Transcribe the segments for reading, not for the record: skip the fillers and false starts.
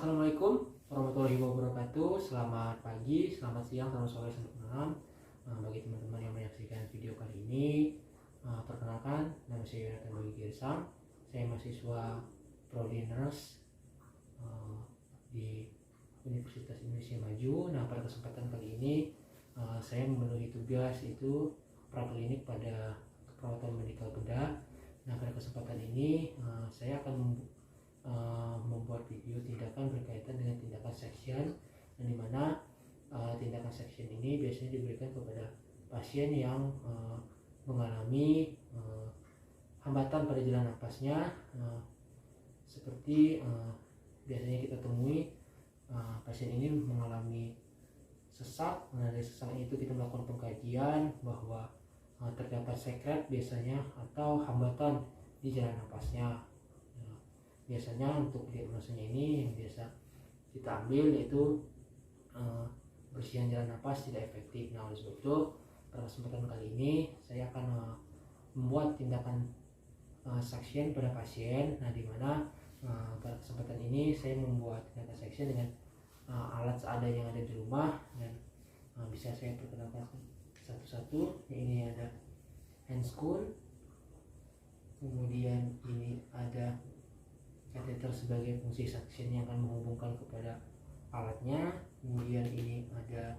Assalamualaikum warahmatullahi wabarakatuh. Selamat pagi, selamat siang, selamat sore, selamat malam. Bagi teman-teman yang menyaksikan video kali ini, perkenalkan nama saya Yonatan Bagi Girsang. Saya mahasiswa Prodi Nurse di Universitas Indonesia Maju. Nah, pada kesempatan kali ini saya memenuhi tugas itu praklinik pada perawatan medikal bedah. Nah, pada kesempatan ini saya akan membuat video tindakan berkaitan dengan tindakan section, dan dimana tindakan section ini biasanya diberikan kepada pasien yang mengalami hambatan pada jalan napasnya, seperti biasanya kita temui pasien ini mengalami sesak. Nah, dari sesak itu kita melakukan pengkajian bahwa terdapat sekret biasanya atau hambatan di jalan napasnya. Biasanya untuk diagnosanya ini yang biasa kita ambil yaitu bersihan jalan napas tidak efektif. Nah, oleh sebab itu pada kesempatan kali ini saya akan membuat tindakan suction pada pasien. Nah, dimana pada kesempatan ini saya membuat tindakan suction dengan alat seadanya yang ada di rumah, dan bisa saya perkenalkan satu-satu. Ini ada hand spoon, kemudian ini ada kateter sebagai fungsi suction yang akan menghubungkan kepada alatnya. Kemudian ini ada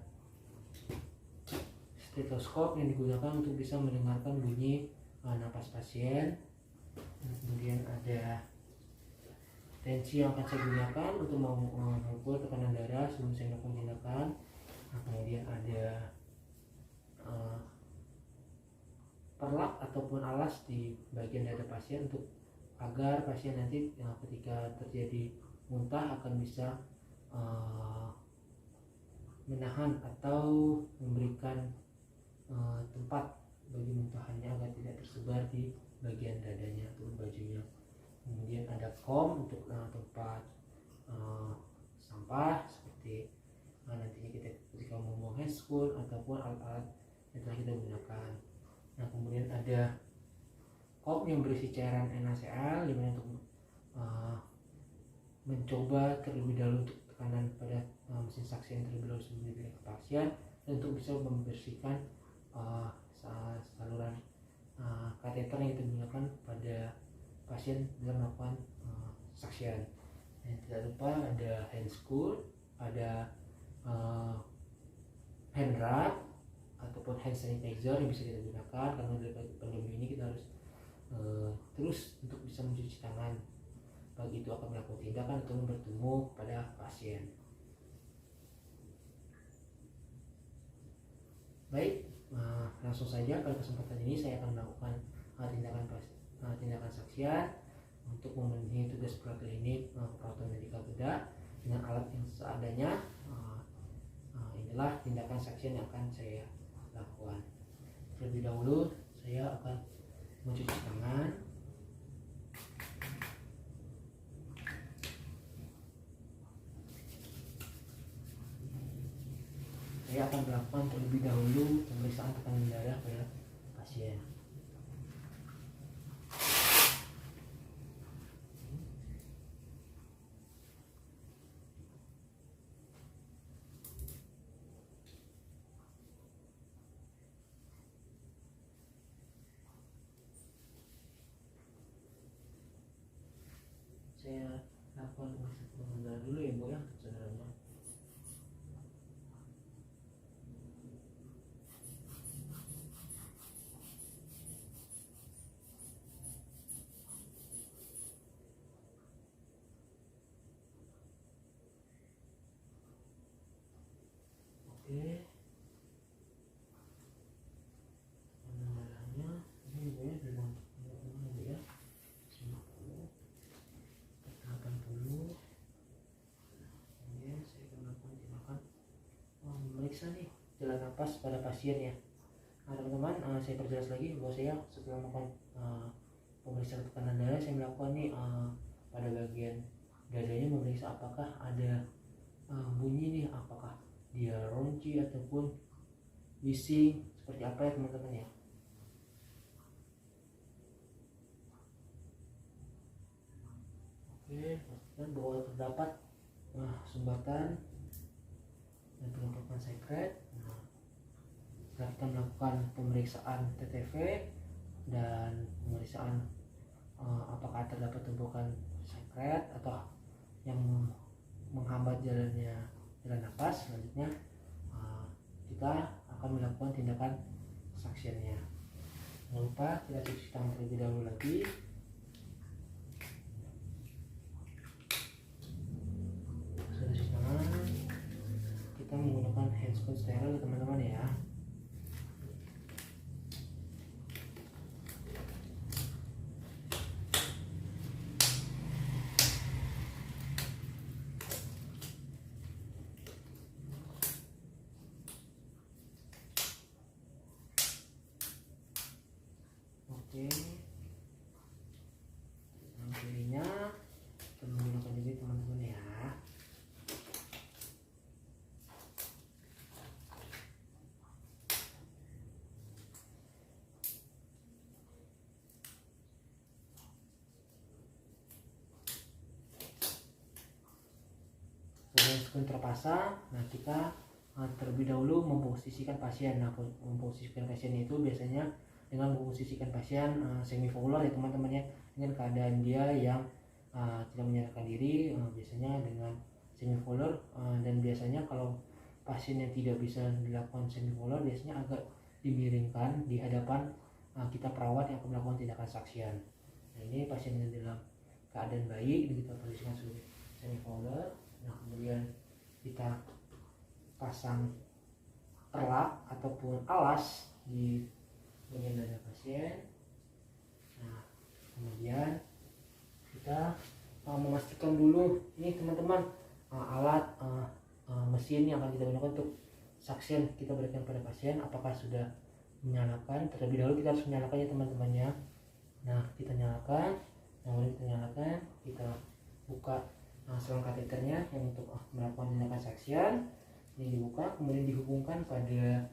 stetoskop yang digunakan untuk bisa mendengarkan bunyi napas pasien. Kemudian ada tensi yang akan saya gunakan untuk mengukur tekanan darah sebelum saya melakukan tindakan. Nah, kemudian ada perlak ataupun alas di bagian dada pasien untuk agar pasien nanti ketika terjadi muntah akan bisa menahan atau memberikan tempat bagi muntahannya agar tidak tersebar di bagian dadanya atau bajunya. Kemudian ada kom untuk tempat sampah seperti nantinya kita ketika membuang handscoon ataupun alat-alat yang telah kita gunakan. Nah, kemudian ada kop yang berisi cairan NaCl, dimana untuk mencoba terlebih dahulu untuk tekanan pada mesin suction terlebih dahulu sebelum diberikan ke pasien, dan untuk bisa membersihkan saluran kateter yang kita gunakan pada pasien dalam melakukan suction. Dan tidak lupa ada hand spoon, ada hand rub ataupun hand sanitizer yang bisa kita gunakan, karena dari pandemi ini kita harus terus untuk bisa mencuci tangan, baik itu akan melakukan tindakan atau bertemu pada pasien. Baik, langsung saja pada kesempatan ini saya akan melakukan tindakan suction untuk memenuhi tugas praklinik perawatan medikal bedah dengan alat yang seadanya. Inilah tindakan suction yang akan saya lakukan. Terlebih dahulu saya akan mencuci tangan. Saya akan melakukan terlebih dahulu pemeriksaan tekanan darah pada pasien. Saya lakukan pemeriksaan darah dulu ya, Bu, ya, saudaranya. Oke, tekanan darahnya ini, Bu, ya, dengan Bu, ya, 50 80. Kemudian saya akan melakukan tindakan memeriksa nih jalan napas pada pasien ya. Nah, teman-teman, saya perjelas lagi bahwa saya setelah melakukan pemeriksaan tekanan darah, saya melakukan nih pada bagian dadanya, memeriksa apakah ada bunyi nih, apakah dia ronci ataupun bising seperti apa ya, teman-teman ya. Oke, pastikan bahwa terdapat sumbatan dan penumpukan sekret. Setelah kita melakukan pemeriksaan TTV dan pemeriksaan apakah terdapat tumpukan sekret atau yang menghambat jalan nafas, selanjutnya kita akan melakukan tindakan suctionnya. Jangan lupa kita cuci tangan terlebih dahulu lagi. Sudah cuci tangan, kita menggunakan handscoon steril teman-teman ya. Oke, yang kirinya kita menggunakan ini teman-teman ya. Setelah terpasang, nah kita terlebih dahulu memposisikan pasien. Nah, memposisikan pasien itu biasanya dengan memposisikan pasien semivolar ya teman-teman ya, dengan keadaan dia yang tidak menyadarkan diri, biasanya dengan semivolar, dan biasanya kalau pasien yang tidak bisa dilakukan semivolar biasanya agak dimiringkan di hadapan kita perawat yang akan melakukan tindakan suction. Nah, ini pasien yang dalam keadaan baik kita posisikan sebagai semivolar. Nah, kemudian kita pasang rak ataupun alas di bagian dada pasien. Nah, kemudian kita memastikan dulu ini teman-teman alat mesin yang akan kita gunakan untuk suction kita berikan pada pasien apakah sudah menyalakan. Terlebih dahulu kita harus menyalakan ya teman-teman ya. Nah, kita nyalakan, kemudian kita nyalakan, kita buka selang kateternya yang untuk melakukan tindakan suction. Ini dibuka, kemudian dihubungkan pada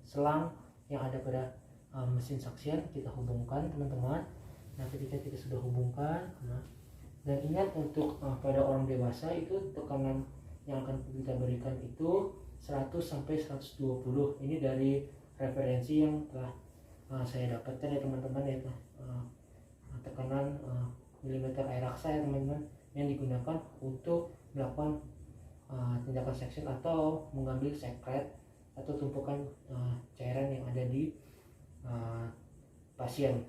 selang yang ada pada mesin suction, kita hubungkan teman-teman. Nah, ketika kita sudah hubungkan, dan ingat untuk pada orang dewasa itu tekanan yang akan kita berikan itu 100 sampai 120. Ini dari referensi yang telah saya dapatkan ya teman-teman ya, tekanan milimeter air raksa ya teman-teman yang digunakan untuk melakukan tindakan suction atau mengambil sekret atau tumpukan cairan yang ada di pasien.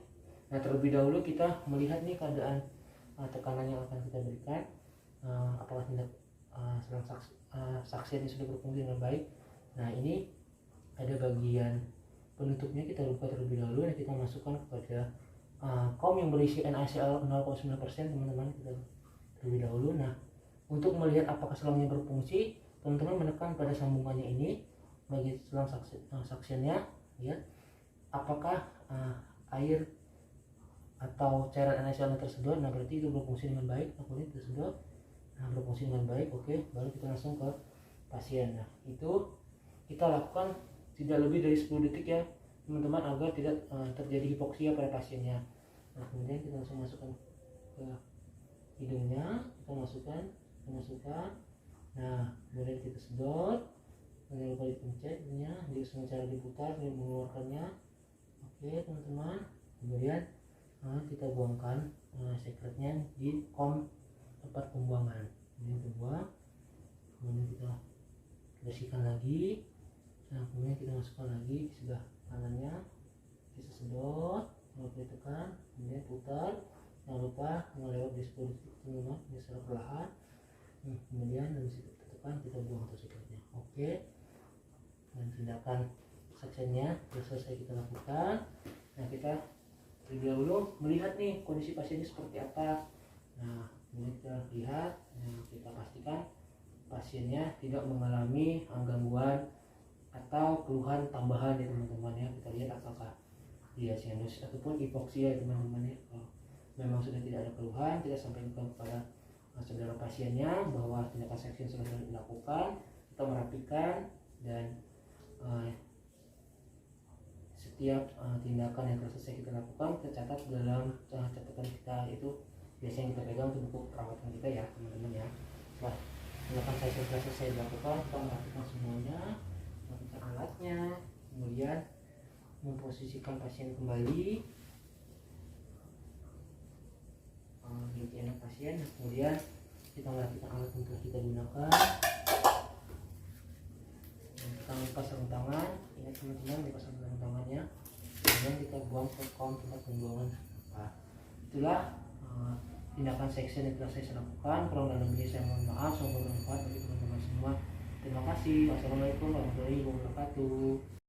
Nah, terlebih dahulu kita melihat nih keadaan tekanan yang akan kita berikan, apakah tindak selang suction ini sudah berfungsi dengan baik. Nah, ini ada bagian penutupnya, kita buka terlebih dahulu dan kita masukkan kepada kom yang berisi NaCl 0,9% teman-teman, kita terlebih dahulu. Nah, untuk melihat apakah selangnya berfungsi, teman-teman menekan pada sambungannya ini bagi selang suctionnya ya, apakah air atau cairan NaCl tersedot. Nah, berarti itu berfungsi dengan baik. Nah, kemudian tersedot, nah berfungsi dengan baik, oke, baru kita langsung ke pasien. Nah, itu kita lakukan tidak lebih dari 10 detik ya teman-teman agar tidak terjadi hipoksia pada pasiennya. Nah, kemudian kita langsung masukkan ke hidungnya, kita masukkan. Nah, kemudian kita sedot, jangan lupa dipencet nya, jadi dengan cara diputar dan mengeluarkannya. Oke teman-teman, kemudian kita buangkan sekretnya di kom tempat pembuangan. Ini dibuang, kemudian kita bersihkan lagi. Nah, kemudian kita masukkan lagi di sebelah kanannya, kita sedot, lalu kita tekan, kemudian putar. Jangan lupa melewat di 10 detik teman-teman, ini secara perlahan. Kemudian dari situ kita tekan, kita buang tuh sekretnya. Oke, dan tindakan suctionnya sudah selesai kita lakukan. Nah, kita terlebih dahulu melihat nih kondisi pasiennya seperti apa. Nah, kemudian kita lihat, kita pastikan pasiennya tidak mengalami gangguan atau keluhan tambahan ya teman-teman ya. Kita lihat apakah dia sinus ataupun hipoksia ya teman-teman ya. Kalau memang sudah tidak ada keluhan, kita sampaikan kepada saudara pasiennya bahwa tindakan suction sudah dilakukan, kita merapikan, dan setiap tindakan yang telah selesai kita lakukan kita catat dalam catatan kita itu biasanya kita pegang untuk buku perawatan kita ya teman-teman ya. Setelah tindakan selesai dilakukan, kita merapikan semuanya, merapikan alatnya, kemudian memposisikan pasien kembali duduk enak pasien, kemudian kita merapikan alat yang telah kita gunakan. Kita lepas sarung tangan, ingat teman-teman, lepas sarung tangannya, kemudian kita buang ke kolom tempat pembuangan. Nah, itulah tindakan section yang telah saya lakukan. Kurang dan lebihnya saya mohon maaf. Semoga bermanfaat bagi teman-teman semua. Terima kasih. Wassalamualaikum warahmatullahi wabarakatuh.